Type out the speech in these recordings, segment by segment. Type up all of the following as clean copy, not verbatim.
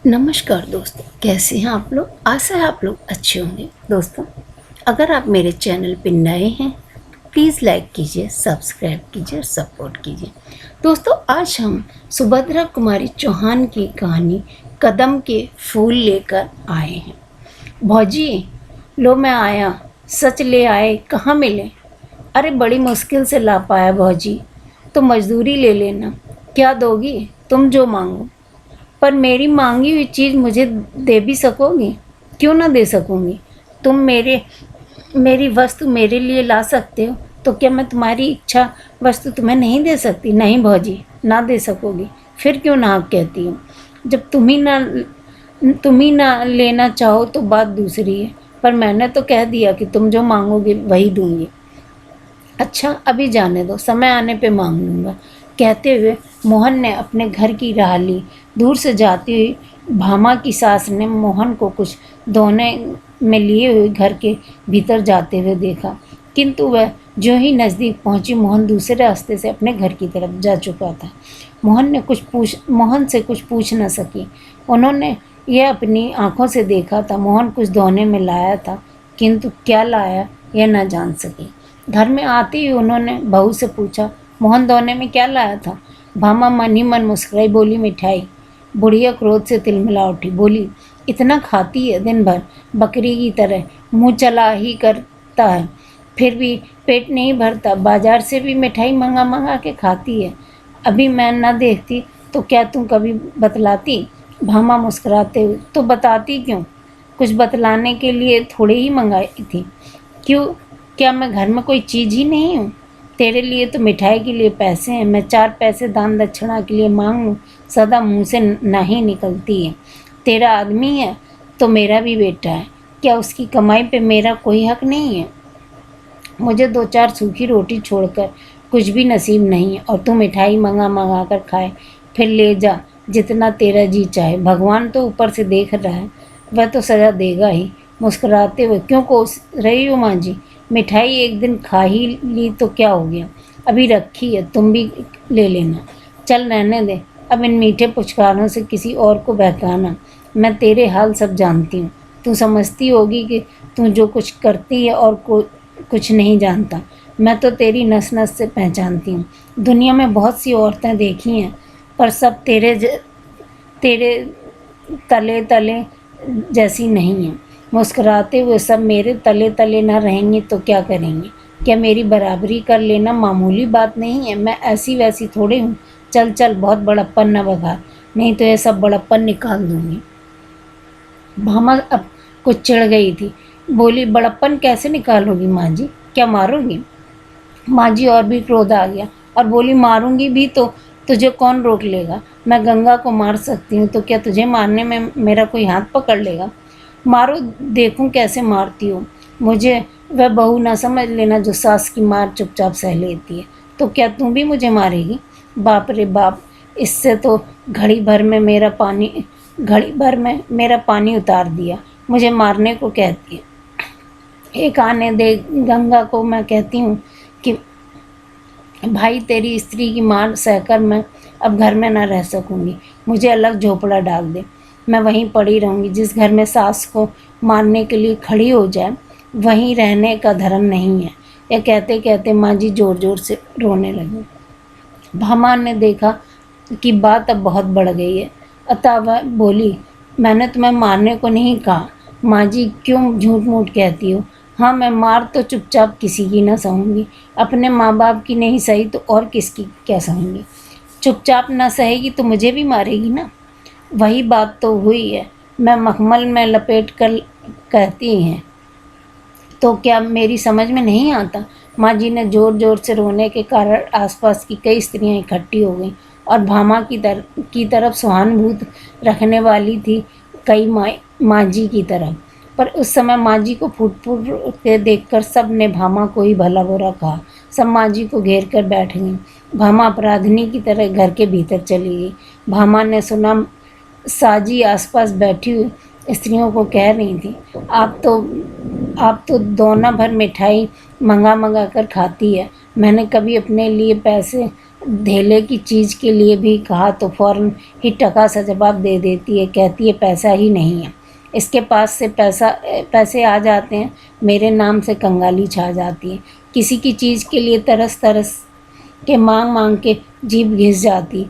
नमस्कार दोस्तों, कैसे हैं आप लोग। आशा है आप लोग अच्छे होंगे। दोस्तों, अगर आप मेरे चैनल पर नए हैं प्लीज़ लाइक कीजिए, सब्सक्राइब कीजिए, सपोर्ट कीजिए। दोस्तों, आज हम सुभद्रा कुमारी चौहान की कहानी कदम के फूल लेकर आए हैं। भौजी, लो मैं आया, सच ले आए, कहाँ मिले? अरे बड़ी मुश्किल से ला पाया भौजी, तो मजदूरी ले लेना। क्या दोगी? तुम जो मांगो। पर मेरी मांगी हुई चीज़ मुझे दे भी सकोगी? क्यों ना दे सकूँगी। तुम मेरी वस्तु मेरे लिए ला सकते हो, तो क्या मैं तुम्हारी इच्छा वस्तु तुम्हें नहीं दे सकती? नहीं भौजी, ना दे सकोगी। फिर क्यों ना कहती हो? जब तुम ही ना लेना चाहो तो बात दूसरी है, पर मैंने तो कह दिया कि तुम जो मांगोगे वही दूंगी। अच्छा, अभी जाने दो, समय आने पे मांग लूँगा। कहते हुए मोहन ने अपने घर की राह ली। दूर से जाती हुई भामा की सास ने मोहन को कुछ दोने में लिए हुए घर के भीतर जाते हुए देखा, किंतु वह जो ही नज़दीक पहुंची, मोहन दूसरे रास्ते से अपने घर की तरफ जा चुका था। मोहन से कुछ पूछ न सकी। उन्होंने यह अपनी आंखों से देखा था। मोहन कुछ दोने में लाया था, किंतु क्या लाया यह न जान सकी। घर में आते ही उन्होंने बहू से पूछा, मोहन दोने में क्या लाया था? भामा मन ही मन मुस्कुराई, बोली, मिठाई। बुढ़िया क्रोध से तिलमिला उठी, बोली, इतना खाती है दिन भर, बकरी की तरह मुंह चला ही करता है, फिर भी पेट नहीं भरता। बाजार से भी मिठाई मंगा मंगा के खाती है। अभी मैं न देखती तो क्या तुम कभी बतलाती? भामा मुस्कुराते हुए, तो बताती क्यों? कुछ बतलाने के लिए थोड़ी ही मंगाई थी। क्यों, क्या मैं घर में कोई चीज़ ही नहीं हूँ? तेरे लिए तो मिठाई के लिए पैसे हैं, मैं 4 पैसे दान दक्षिणा के लिए मांग लूँ, सदा मुँह से नहीं निकलती है। तेरा आदमी है तो मेरा भी बेटा है, क्या उसकी कमाई पे मेरा कोई हक नहीं है? मुझे 2-4 सूखी रोटी छोड़कर कुछ भी नसीब नहीं है, और तू मिठाई मंगा मंगा कर खाए। फिर ले जा जितना तेरा जी चाहे, भगवान तो ऊपर से देख रहा है, वह तो सजा देगा ही। मुस्कुराते हुए, क्यों कोस रही हो माँ जी? मिठाई एक दिन खा ही ली तो क्या हो गया? अभी रखी है, तुम भी ले लेना। चल रहने दे, अब इन मीठे पुचकारों से किसी और को बहकाना। मैं तेरे हाल सब जानती हूँ। तू समझती होगी कि तू जो कुछ करती है और कुछ नहीं जानता। मैं तो तेरी नस नस से पहचानती हूँ। दुनिया में बहुत सी औरतें देखी हैं, पर सब तेरे तले तले जैसी नहीं है। मुस्कुराते हुए, सब मेरे तले तले ना रहेंगे तो क्या करेंगे? क्या मेरी बराबरी कर लेना मामूली बात नहीं है? मैं ऐसी वैसी थोड़ी हूँ। चल चल, बहुत बड़प्पन न बघार, नहीं तो यह सब बड़प्पन निकाल दूंगी। भामा अब कुछ चिढ़ गई थी, बोली, बड़प्पन कैसे निकालोगी माँ जी? क्या मारोगी? माँ जी और भी क्रोध आ गया और बोली, मारूंगी भी तो तुझे कौन रोक लेगा? मैं गंगा को मार सकती हूँ, तो क्या तुझे मारने में मेरा कोई हाथ पकड़ लेगा? मारो, देखूं कैसे मारती हो। मुझे वह बहू ना समझ लेना जो सास की मार चुपचाप सह लेती है। तो क्या तू भी मुझे मारेगी? बाप रे बाप, इससे तो घड़ी भर में मेरा पानी उतार दिया। मुझे मारने को कहती है। एक आने दे गंगा को, मैं कहती हूँ कि भाई, तेरी स्त्री की मार सहकर मैं अब घर में न रह सकूंगी। मुझे अलग झोपड़ा डाल दे, मैं वहीं पड़ी रहूंगी। जिस घर में सास को मारने के लिए खड़ी हो जाए, वहीं रहने का धर्म नहीं है। यह कहते कहते माँ जी जोर जोर से रोने लगी। भामा ने देखा कि बात अब बहुत बढ़ गई है, अतः वह बोली, मैंने तुम्हें मारने को नहीं कहा। माँ जी क्यों झूठ मूठ कहती हो? हाँ, मैं मार तो चुपचाप किसी की ना सहूँगी, अपने माँ बाप की नहीं सही तो और किसकी क्या सहूँगी? चुपचाप ना सहेगी तो मुझे भी मारेगी ना। वही बात तो हुई है। मैं मखमल में लपेट कर कहती हैं, तो क्या मेरी समझ में नहीं आता? माँ जी ने जोर जोर से रोने के कारण आसपास की कई स्त्रियां इकट्ठी हो गईं और भामा की तरफ सहानुभूत रखने वाली थी कई माँ जी की तरफ। पर उस समय माँ जी को फूट फूट के देखकर सब ने भामा को ही भला बुरा कहा। सब माँ जी को घेर कर बैठ गईं। भामा अपराधिनी की तरह घर के भीतर चली गई। भामा ने सुना साजी आसपास बैठी हुई स्त्रियों को कह रही थी, आप तो दोना भर मिठाई मंगा मंगा कर खाती है। मैंने कभी अपने लिए पैसे धेले की चीज़ के लिए भी कहा तो फ़ौरन ही टका सा जवाब दे देती है, कहती है पैसा ही नहीं है। इसके पास से पैसे आ जाते हैं, मेरे नाम से कंगाली छा जाती है। किसी की चीज़ के लिए तरस तरस के मांग के जीभ घिस जाती,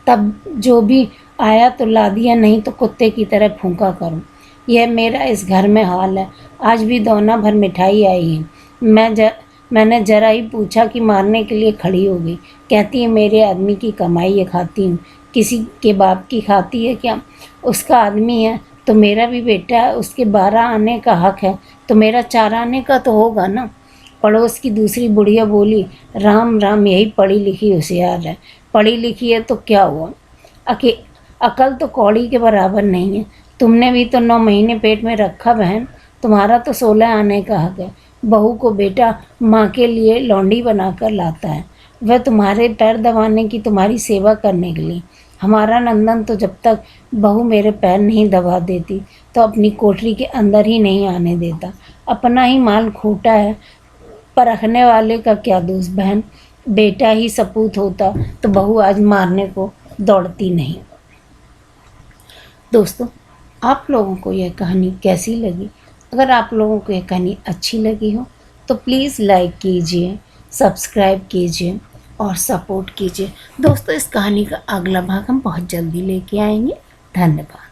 तब जो भी आया तो ला दिया, नहीं तो कुत्ते की तरह फूंका करूं। यह मेरा इस घर में हाल है। आज भी दोना भर मिठाई आई है। मैंने जरा ही पूछा कि मारने के लिए खड़ी हो गई। कहती है मेरे आदमी की कमाई है, खाती हूँ। किसी के बाप की खाती है क्या? उसका आदमी है तो मेरा भी बेटा है, उसके 12 आने का हक है तो मेरा 4 आने का तो होगा ना। पड़ोस की दूसरी बुढ़िया बोली, राम राम, यही पढ़ी लिखी होशियार है। पढ़ी लिखी है तो क्या हुआ, अकल तो कौड़ी के बराबर नहीं है। तुमने भी तो 9 महीने पेट में रखा बहन, तुम्हारा तो 16 आने का हक है। बहू को बेटा माँ के लिए लौंडी बनाकर लाता है, वह तुम्हारे पैर दबाने की, तुम्हारी सेवा करने के लिए। हमारा नंदन तो जब तक बहू मेरे पैर नहीं दबा देती तो अपनी कोठरी के अंदर ही नहीं आने देता। अपना ही माल खोटा है, परखने वाले का क्या दोष बहन। बेटा ही सपूत होता तो बहू आज मारने को दौड़ती नहीं। दोस्तों, आप लोगों को यह कहानी कैसी लगी? अगर आप लोगों को यह कहानी अच्छी लगी हो तो प्लीज़ लाइक कीजिए, सब्सक्राइब कीजिए और सपोर्ट कीजिए। दोस्तों, इस कहानी का अगला भाग हम बहुत जल्दी लेके आएंगे। धन्यवाद।